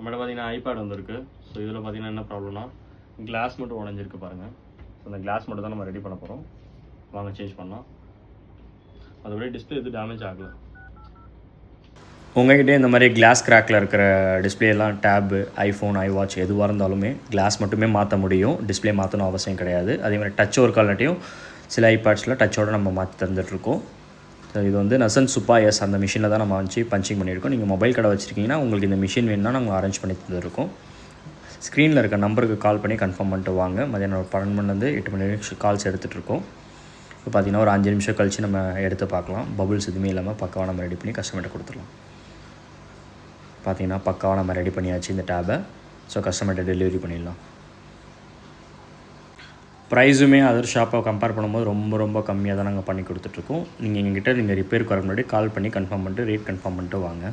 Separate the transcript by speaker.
Speaker 1: நம்மகிட்ட பார்த்தீங்கன்னா ஐபேட் வந்துருக்கு. ஸோ இதில் பார்த்தீங்கன்னா என்ன ப்ராப்ளம்னா கிளாஸ் மட்டும் உடஞ்சிருக்கு பாருங்கள். ஸோ அந்த கிளாஸ் மட்டும் தான் நம்ம ரெடி பண்ண போகிறோம். வாங்க சேஞ்ச் பண்ணலாம். அதுபடி டிஸ்பிளே எதுவும் டேமேஜ் ஆகலை.
Speaker 2: உங்கள்கிட்ட இந்த மாதிரி கிளாஸ் கிராக்கில் இருக்கிற டிஸ்பிளேலாம் டேபு, ஐஃபோன், ஐவாட்ச் எதுவாக இருந்தாலுமே கிளாஸ் மட்டுமே மாற்ற முடியும். டிஸ்பிளே மாற்றணும் அவசியம் கிடையாது. அதே மாதிரி டச் ஒர்க் ஆல்ரெட்டியும் சில ஐபேட்ஸில் டச்சோடு நம்ம மாற்றி தந்துட்டுருக்கோம். ஸோ இது வந்து நசன் சுப்பா எஸ் அந்த மிஷினில் தான் நம்ம வச்சு பஞ்சிங் பண்ணியிருக்கோம். நீங்கள் மொபைல் கடை வச்சுருக்கீங்கன்னா உங்களுக்கு இந்த மிஷின் வேணும்னா நாங்கள் அரேஞ்ச் பண்ணி தந்துருக்கோம். ஸ்க்ரீனில் இருக்க நம்பருக்கு கால் பண்ணி கன்ஃபார்ம் பண்ணிட்டு வாங்க. மதியானம் ஒரு 12 மணிலேருந்து 8 மணி வரைக்கும் கால்ஸ் எடுத்துகிட்ருக்கோம். இப்போ பார்த்திங்கன்னா ஒரு 5 நிமிஷம் கழித்து நம்ம எடுத்து பார்க்கலாம். பபுள்ஸ் எதுவுமே இல்லாமல் பக்காவாக நம்ம ரெடி பண்ணி கஸ்டமர்கிட்ட கொடுத்துடலாம். பார்த்திங்கன்னா பக்காவாக நம்ம ரெடி பண்ணியாச்சு இந்த டேபை. ஸோ கஸ்டமர்கிட்ட டெலிவரி பண்ணிடலாம். ப்ரைஸுமே அதர் ஷாப்பை கம்பேர் பண்ணும்போது ரொம்ப கம்மியாக தான் நாங்கள் பண்ணி கொடுத்துட்ருக்கோம். நீங்கள் எங்ககிட்ட ரிப்பேருக்கு வர முன்னாடி கால் பண்ணி கன்ஃபார்ம் பண்ணிட்டு ரேட் கன்ஃபார்ம் பண்ணிட்டு வாங்க.